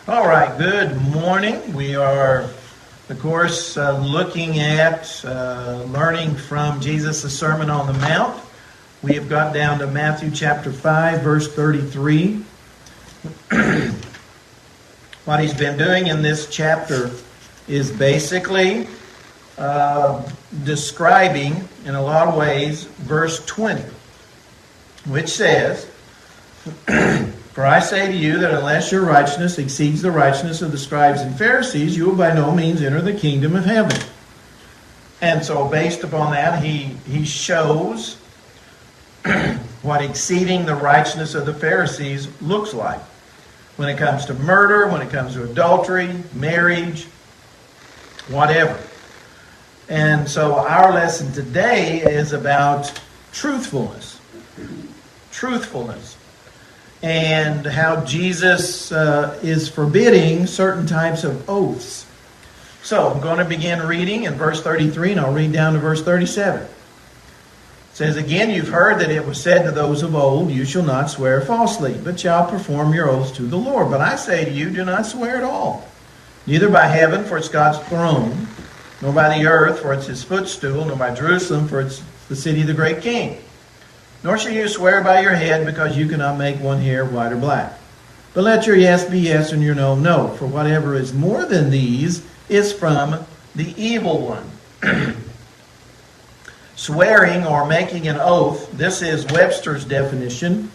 All right, good morning. We are, of course, looking at learning from Jesus' Sermon on the Mount. We have got down to Matthew chapter 5, verse 33. What he's been doing in this chapter is basically describing, in a lot of ways, verse 20, which says, "For I say to you that unless your righteousness exceeds the righteousness of the scribes and Pharisees, you will by no means enter the kingdom of heaven." And so based upon that, he shows what exceeding the righteousness of the Pharisees looks like when it comes to murder, when it comes to adultery, marriage, whatever. And so our lesson today is about truthfulness. Truthfulness. And how Jesus is forbidding certain types of oaths. So I'm going to begin reading in verse 33, and I'll read down to verse 37. It says, "Again, you've heard that it was said to those of old, 'You shall not swear falsely, but shall perform your oaths to the Lord.' But I say to you, do not swear at all, neither by heaven, for it's God's throne, nor by the earth, for it's his footstool, nor by Jerusalem, for it's the city of the great king. Nor shall you swear by your head, because you cannot make one hair white or black. But let your yes be yes and your no, no. For whatever is more than these is from the evil one." Swearing or making an oath, this is Webster's definition.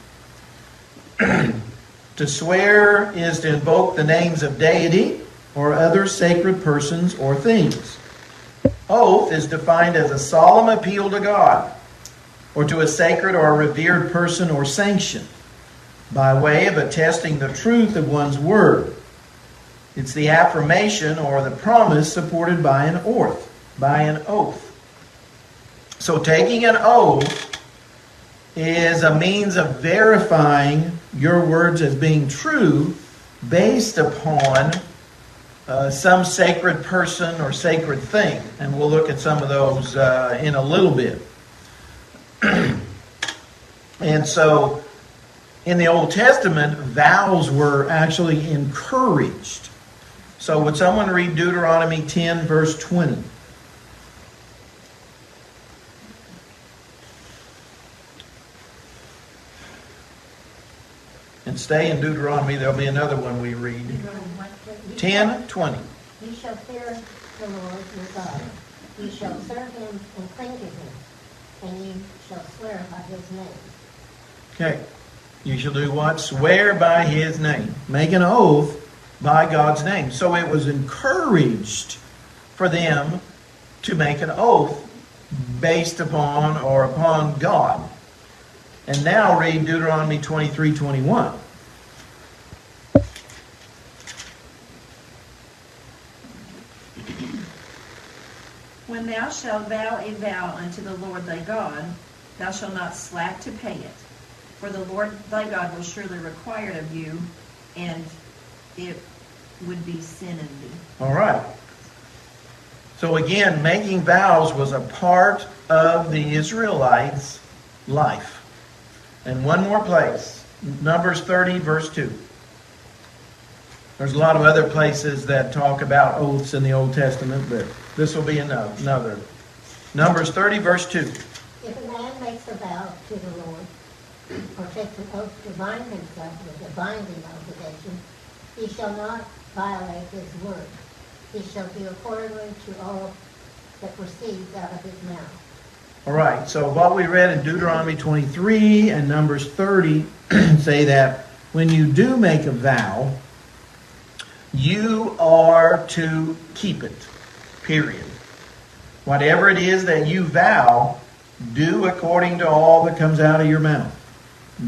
To swear is to invoke the names of deity or other sacred persons or things. Oath is defined as a solemn appeal to God, or to a sacred or revered person or sanction, by way of attesting the truth of one's word. It's the affirmation or the promise supported by an oath. So taking an oath is a means of verifying your words as being true based upon some sacred person or sacred thing. And we'll look at some of those in a little bit. And so, in the Old Testament, vows were actually encouraged. So would someone read Deuteronomy 10, verse 20? And stay in Deuteronomy. There'll be another one we read. 10:20. You shall fear the Lord your God. You shall serve him and cling to him, and you shall swear by his name. Okay. You shall do what? Swear by his name. Make an oath by God's name. So it was encouraged for them to make an oath based upon or upon God. And now read Deuteronomy 23:21. "When thou shalt vow a vow unto the Lord thy God, thou shalt not slack to pay it. For the Lord thy God will surely require it of you, and it would be sin in thee." All right. So again, making vows was a part of the Israelites' life. And one more place, Numbers 30, verse 2. There's a lot of other places that talk about oaths in the Old Testament, but this will be another. Numbers 30, verse 2. If a man makes a vow to the Lord, or takes an oath to bind himself with a binding obligation, he shall not violate his word. He shall do accordingly to all that proceeds out of his mouth. All right, so what we read in Deuteronomy 23 and Numbers 30 say that when you do make a vow, you are to keep it, period. Whatever it is that you vow, do according to all that comes out of your mouth.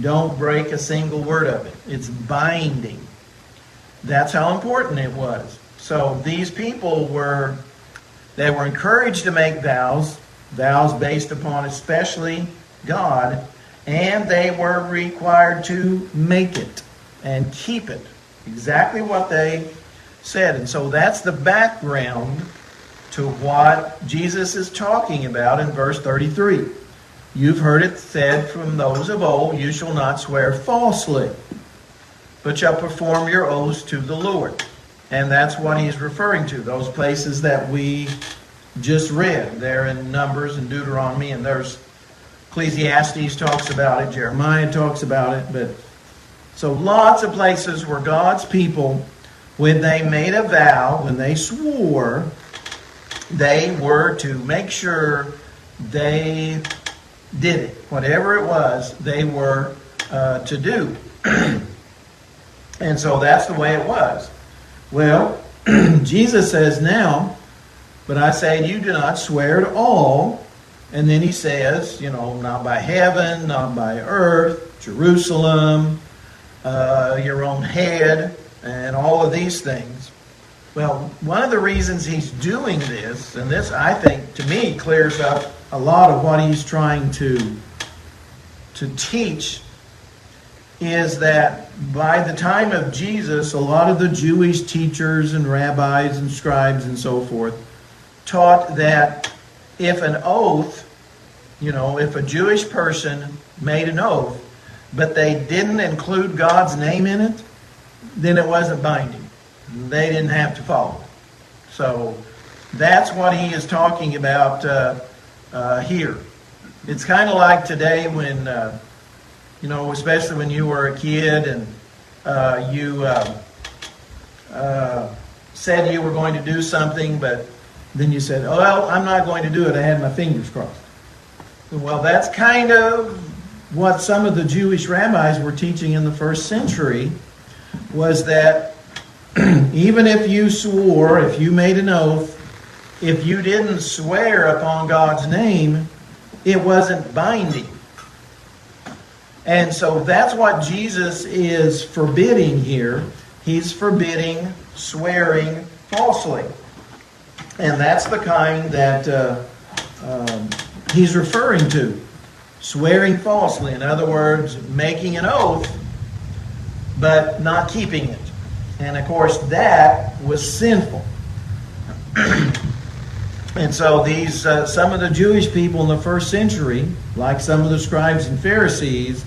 Don't break a single word of it. It's binding. That's how important it was. So these people were encouraged to make vows based upon especially God, and they were required to make it and keep it. Exactly what they said. And so that's the background to what Jesus is talking about in verse 33. You've heard it said from those of old, you shall not swear falsely. but shall perform your oaths to the Lord. And that's what he's referring to, those places that we just read. They're in Numbers and Deuteronomy, and there's Ecclesiastes talks about it, Jeremiah talks about it. But so lots of places where God's people, when they made a vow, when they swore, they were to make sure they did it. Whatever it was, they were to do. And so that's the way it was. Well, Jesus says now, but I say you do not swear at all. And then he says, not by heaven, not by earth, Jerusalem, your own head, and all of these things. Well, one of the reasons he's doing this, and this, I think, to me, clears up a lot of what he's trying to teach, is that by the time of Jesus, a lot of the Jewish teachers and rabbis and scribes and so forth taught that if an oath, if a Jewish person made an oath, but they didn't include God's name in it, then it wasn't binding. They didn't have to follow it. So that's what he is talking about here. It's kind of like today when, especially when you were a kid and you said you were going to do something, but then you said, "Oh, well, I'm not going to do it. I had my fingers crossed." Well, that's kind of what some of the Jewish rabbis were teaching in the first century, was that even if you swore, if you made an oath, if you didn't swear upon God's name, it wasn't binding. And so that's what Jesus is forbidding here. He's forbidding swearing falsely. And that's the kind that he's referring to. Swearing falsely. In other words, making an oath, but not keeping it. And of course, that was sinful. And so these some of the Jewish people in the first century, like some of the scribes and Pharisees,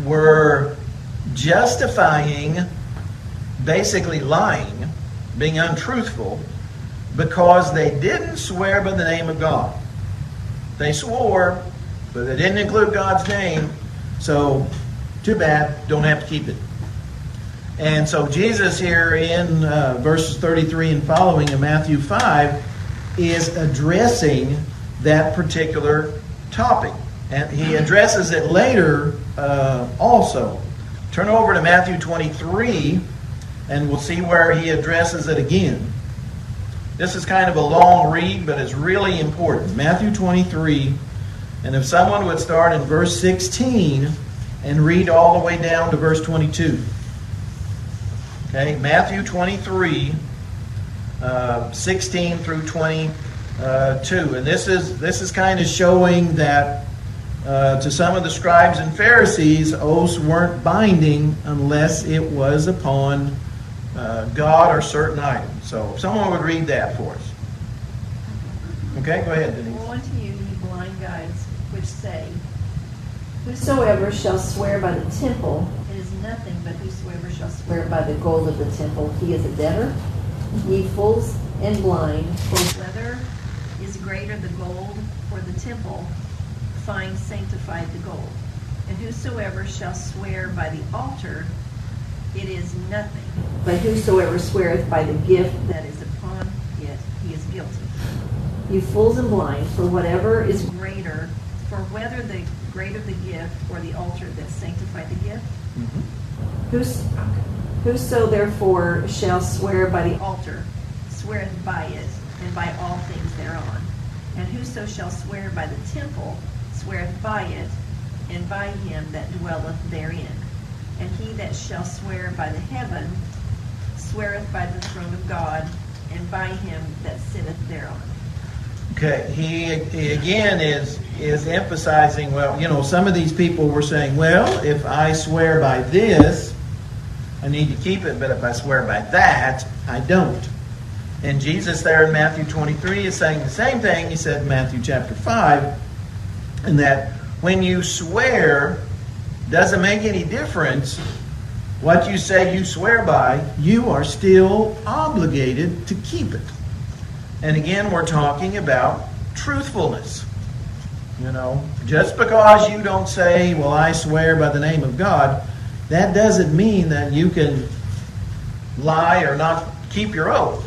were justifying, basically lying, being untruthful, because they didn't swear by the name of God. They swore, but they didn't include God's name, so too bad, don't have to keep it. And so Jesus here in verses 33 and following in Matthew 5 is addressing that particular topic. And he addresses it later also. Turn over to Matthew 23 and we'll see where he addresses it again. This is kind of a long read, but it's really important. Matthew 23, and if someone would start in verse 16 and read all the way down to verse 22. Okay, Matthew 23, 16 through 22. And this is kind of showing that to some of the scribes and Pharisees, oaths weren't binding unless it was upon God or certain items. So if someone would read that for us. Okay, go ahead, Denise. Woe unto you, ye blind guides, which say, Whosoever shall swear by the temple, it is nothing, but whosoever shall swear swear by the gold of the temple, he is a debtor. Ye fools and blind, for whether is greater the gold or the temple, fine sanctified the gold. And whosoever shall swear by the altar, it is nothing, but whosoever sweareth by the gift, that is upon it, he is guilty. you fools and blind, for whatever is Greater, for whether the greater the gift or the altar that sanctified the gift, whoso therefore shall swear by the altar sweareth by it, and by all things thereon. And whoso shall swear by the temple sweareth by it, and by him that dwelleth therein. And he that shall swear by the heaven sweareth by the throne of God, and by him that sitteth thereon. Okay, he again is emphasizing, well, some of these people were saying, well, if I swear by this, I need to keep it, but if I swear by that, I don't. And Jesus there in Matthew 23 is saying the same thing he said in Matthew chapter 5, and that when you swear, doesn't make any difference what you say you swear by, you are still obligated to keep it. And again, we're talking about truthfulness. Just because you don't say, well, I swear by the name of God, that doesn't mean that you can lie or not keep your oath.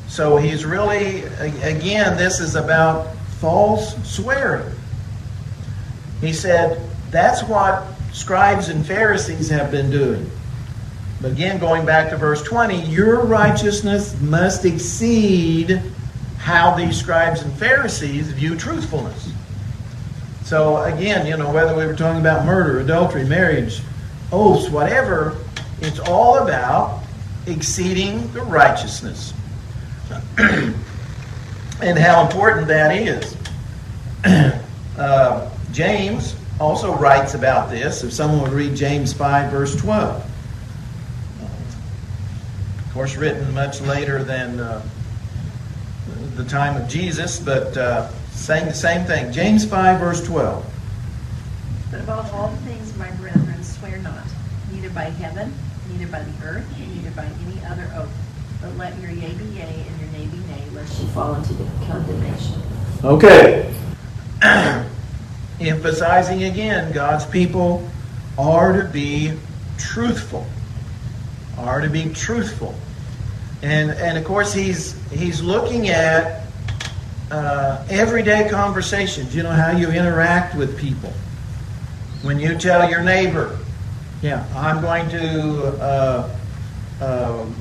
So he's really, again, this is about false swearing. He said, that's what scribes and Pharisees have been doing. But again, going back to verse 20, your righteousness must exceed how these scribes and Pharisees view truthfulness. So again, whether we were talking about murder, adultery, marriage, oaths, whatever, it's all about exceeding the righteousness. And how important that is. James also writes about this. If someone would read James 5, verse 12. Of course, written much later than the time of Jesus, but saying the same thing. James 5, verse 12. But above all things, my brethren, swear not, neither by heaven, neither by the earth, neither by any other oath. But let your yea be yea, and your nay be nay, lest you fall into condemnation. Okay. Emphasizing again, God's people are to be truthful. Are to be truthful. And of course, he's looking at everyday conversations. How you interact with people. When you tell your neighbor, I'm going to,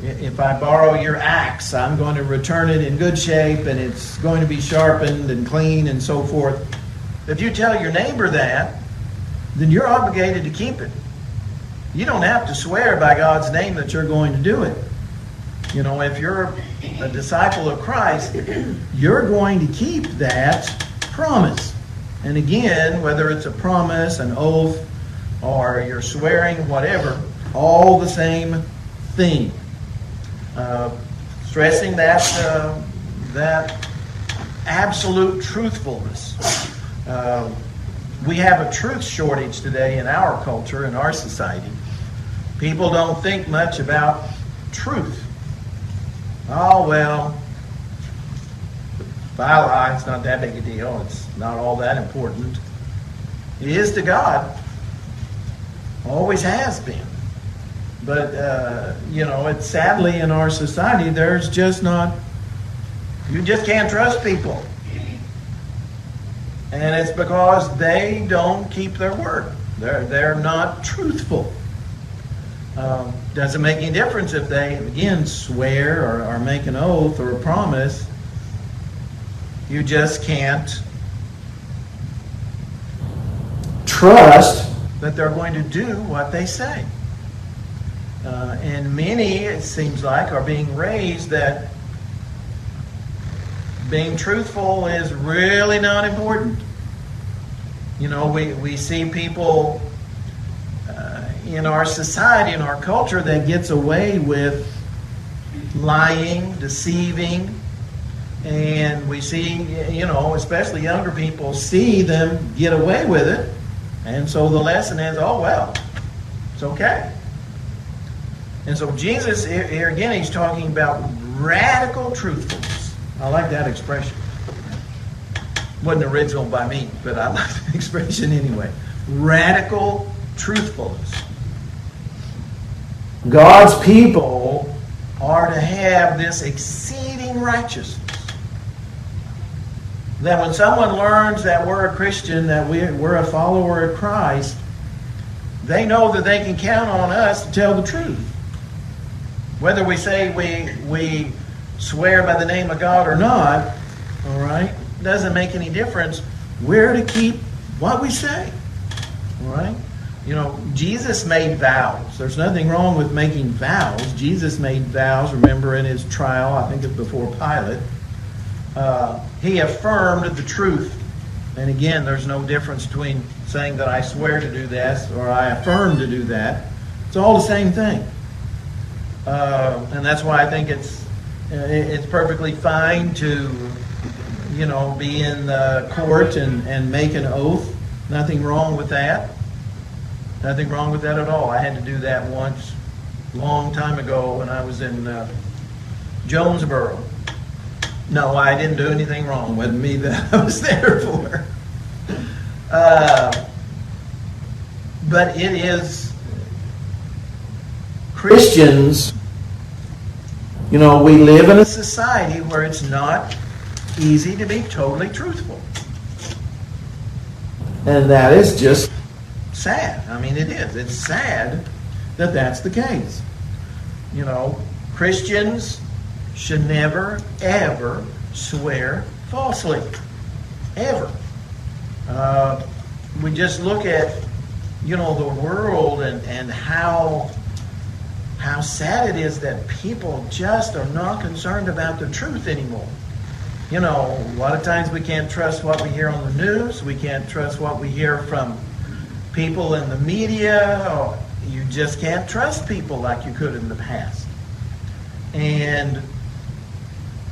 if I borrow your axe, I'm going to return it in good shape and it's going to be sharpened and clean and so forth. If you tell your neighbor that, then you're obligated to keep it. You don't have to swear by God's name that you're going to do it. If you're a disciple of Christ, you're going to keep that promise. And again, whether it's a promise, an oath, or you're swearing, whatever, all the same thing. Stressing that absolute truthfulness. We have a truth shortage today in our culture, in our society. People don't think much about truth. Oh, well, if I lie, it's not that big a deal. It's not all that important. It is to God. Always has been. But, it's sadly in our society, there's just not, you just can't trust people. And it's because they don't keep their word. They're not truthful. Doesn't make any difference if they, again, swear or make an oath or a promise. You just can't trust that they're going to do what they say. And many, it seems like, are being raised that being truthful is really not important. We see people in our society, in our culture, that gets away with lying, deceiving, and we see, especially younger people, see them get away with it, and so the lesson is, oh well, it's okay. And so Jesus, here again, he's talking about radical truthfulness. I like that expression. Wasn't original by me, but I like the expression anyway. Radical truthfulness. God's people are to have this exceeding righteousness. That when someone learns that we're a Christian, that we're a follower of Christ, they know that they can count on us to tell the truth. Whether we say we swear by the name of God or not, all right, doesn't make any difference. We're to keep what we say, all right? Jesus made vows. There's nothing wrong with making vows. Jesus made vows, remember, in his trial, I think it's before Pilate. He affirmed the truth. And again, there's no difference between saying that I swear to do this or I affirm to do that. It's all the same thing. And that's why I think it's perfectly fine to, be in the court and make an oath. Nothing wrong with that. Nothing wrong with that at all. I had to do that once, long time ago, when I was in Jonesboro. No, I didn't do anything wrong. It wasn't me that I was there for. But it is Christians, we live in a society where it's not easy to be totally truthful. And that is just sad. I mean, it is. It's sad that that's the case. Christians should never, ever swear falsely. Ever. We just look at, the world and how sad it is that people just are not concerned about the truth anymore. A lot of times we can't trust what we hear on the news. We can't trust what we hear from people in the media. You just can't trust people like you could in the past. And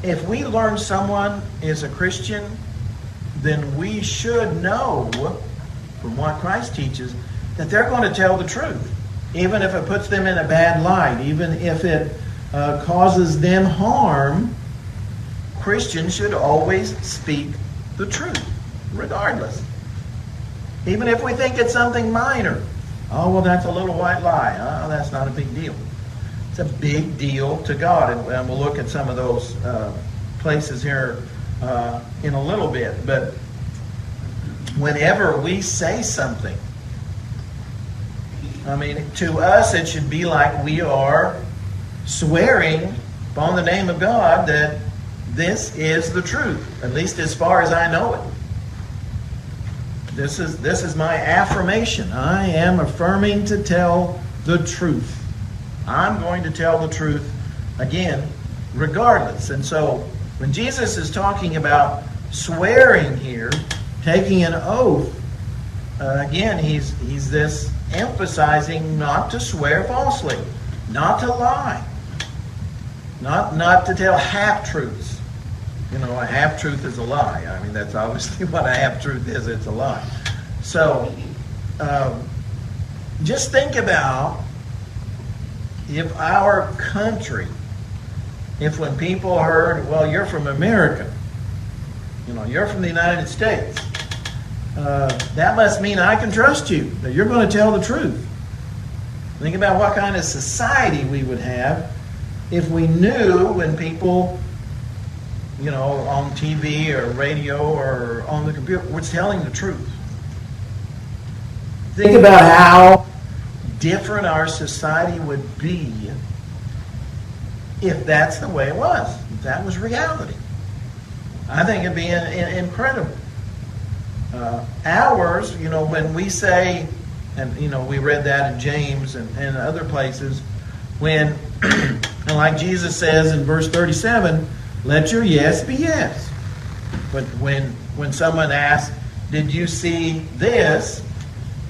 if we learn someone is a Christian, then we should know from what Christ teaches that they're going to tell the truth, even if it puts them in a bad light, even if it causes them harm. Christians should always speak the truth, regardless. Even if we think it's something minor. Oh, well, that's a little white lie. Oh, that's not a big deal. It's a big deal to God. And we'll look at some of those places here in a little bit. But whenever we say something, to us it should be like we are swearing upon the name of God that this is the truth, at least as far as I know it. This is my affirmation. I am affirming to tell the truth. I'm going to tell the truth, again, regardless. And so, when Jesus is talking about swearing here, taking an oath, again, he's this emphasizing not to swear falsely, not to lie, not to tell half-truths. A half-truth is a lie. That's obviously what a half-truth is. It's a lie. So, just think about if our country, if when people heard, well, you're from America, you're from the United States, that must mean I can trust you, that you're going to tell the truth. Think about what kind of society we would have if we knew when people, on TV or radio or on the computer, were telling the truth. Think about how different our society would be if that's the way it was, if that was reality. I think it'd be incredible. Ours, when we say, and we read that in James and other places, when, and like Jesus says in verse 37, let your yes be yes. But when someone asks, did you see this?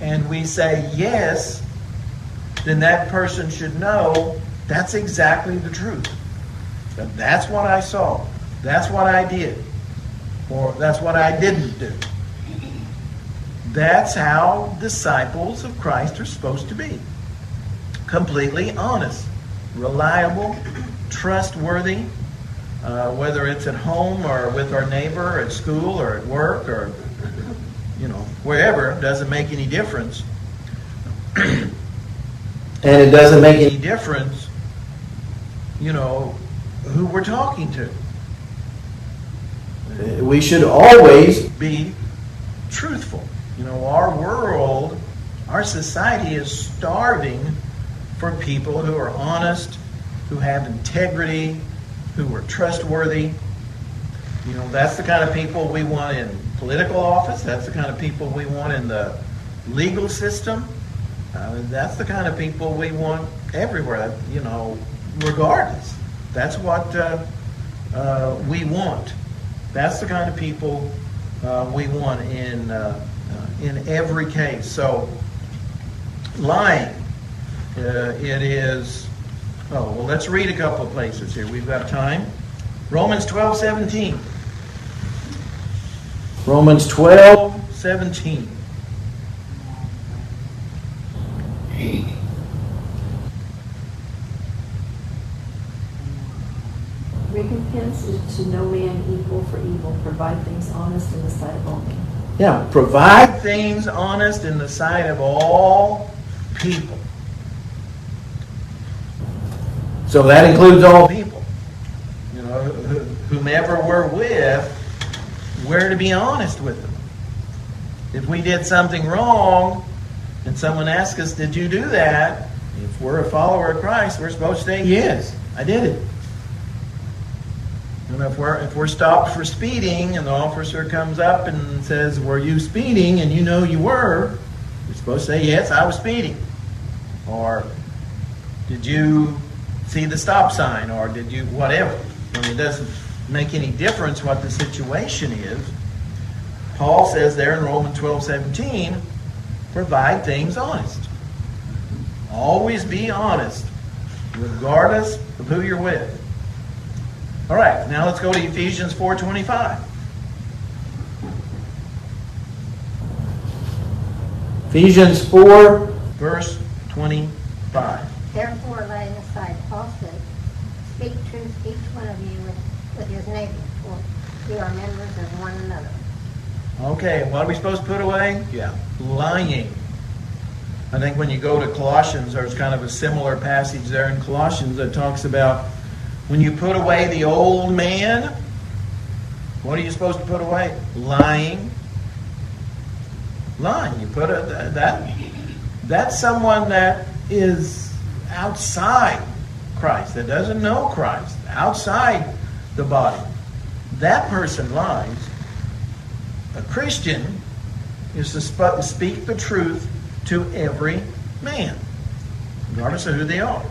And we say yes, then that person should know that's exactly the truth. That's what I saw. That's what I did. Or that's what I didn't do. That's how disciples of Christ are supposed to be. Completely honest, reliable, trustworthy, whether it's at home or with our neighbor, or at school or at work or wherever. It doesn't make any difference. And it doesn't make any difference, who we're talking to. We should always be truthful. Our world, our society is starving for people who are honest, who have integrity, who are trustworthy. That's the kind of people we want in political office. That's the kind of people we want in the legal system. That's the kind of people we want everywhere, regardless. That's what we want. That's the kind of people we want in every case. So, lying, it is. Oh, well, let's read a couple of places here. We've got time. Romans 12:17. Romans 12:17. Recompense is to no man equal for evil. Provide things honest in the sight of all men. Yeah, provide things honest in the sight of all people. So that includes all people. You know, whomever we're with, we're to be honest with them. If we did something wrong and someone asks us, did you do that? If we're a follower of Christ, we're supposed to say, yes, I did it. And if we're stopped for speeding and the officer comes up and says, were you speeding? And you know you were, you're supposed to say, yes, I was speeding. Or did you see the stop sign? Or did you whatever? I mean, it doesn't make any difference what the situation is. Paul says there in Romans 12:17, provide things honest. Always be honest, regardless of who you're with. All right, now let's go to Ephesians 4:25. Ephesians 4, verse 25. Therefore, laying aside falsehood, speak truth each one of you with his neighbor, for you are members of one another. Okay, what are we supposed to put away? Yeah, lying. I think when you go to Colossians, there's kind of a similar passage there in Colossians that talks about when you put away the old man, what are you supposed to put away? Lying. Lying. You put that's someone that is outside Christ, that doesn't know Christ, outside the body. That person lies. A Christian is to speak the truth to every man, regardless of who they are.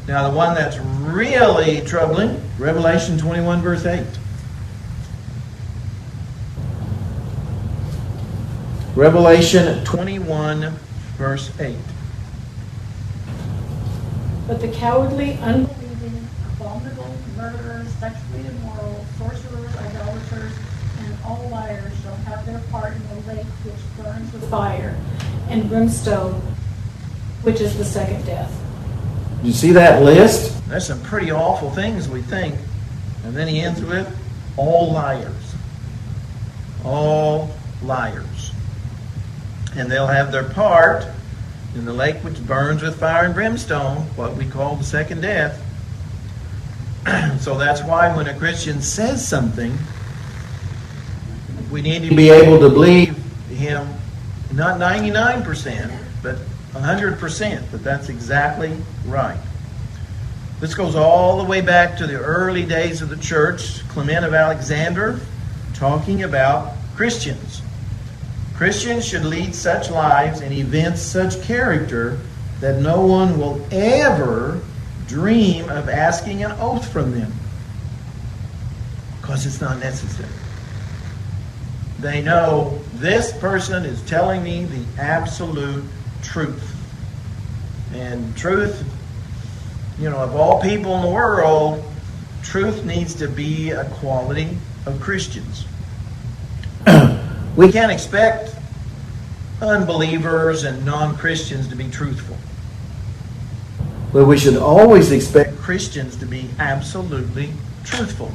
Now, the one that's really troubling, Revelation 21, verse 8. Revelation 21, verse 8. But the cowardly, unbelieving, abominable, murderers, sexually immoral, sorcerers, idolaters, and all liars shall have their part in the lake which burns with fire and brimstone, which is the second death. You see that list? There's some pretty awful things we think. And then he ends with, all liars. All liars. And they'll have their part in the lake which burns with fire and brimstone, what we call the second death. So that's why when a Christian says something, we need to be able to believe him, not 99%, but 100%, that that's exactly right. This goes all the way back to the early days of the church. Clement of Alexander talking about Christians. Christians should lead such lives and evince such character that no one will ever dream of asking an oath from them, because it's not necessary. They know this person is telling me the absolute truth. And truth, of all people in the world, truth needs to be a quality of Christians. We can't expect unbelievers and non-Christians to be truthful. But we should always expect Christians to be absolutely truthful.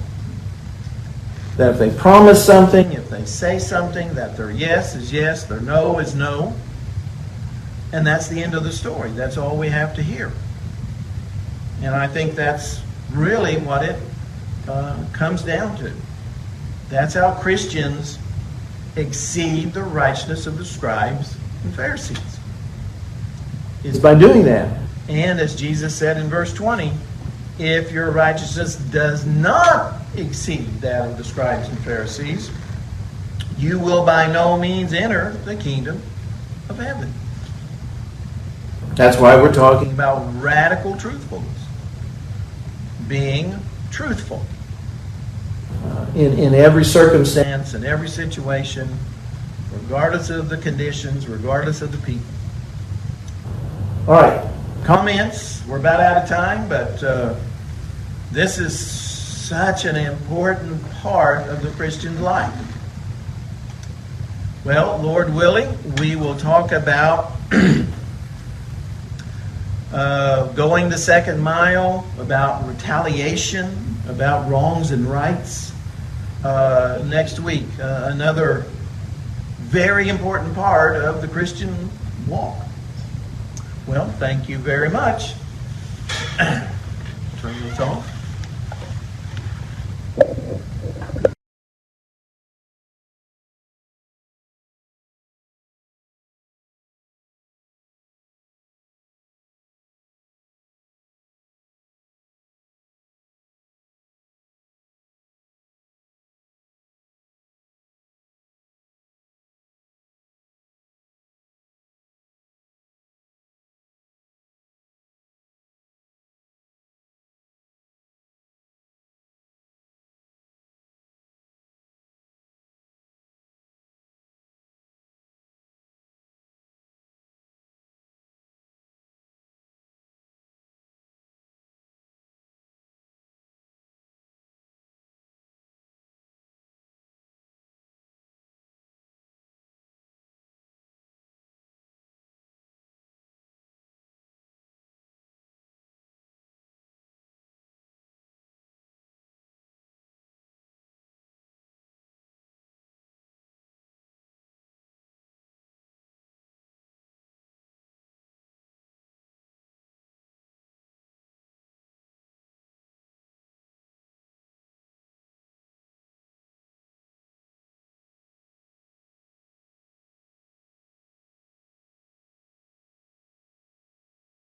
That if they promise something, if they say something, that their yes is yes, their no is no. And that's the end of the story. That's all we have to hear. And I think that's really what it comes down to. That's how Christians exceed the righteousness of the scribes and Pharisees. It's by doing that. And as Jesus said in verse 20, if your righteousness does not exceed that of the scribes and Pharisees, you will by no means enter the kingdom of heaven. That's why we're talking about radical truthfulness. Being truthful. In every circumstance, in every situation, regardless of the conditions, regardless of the people. All right. Comments. We're about out of time, but this is such an important part of the Christian life. Well, Lord willing, we will talk about going the second mile, about retaliation, about wrongs and rights next week. Another very important part of the Christian walk. Well, thank you very much. Turn this off.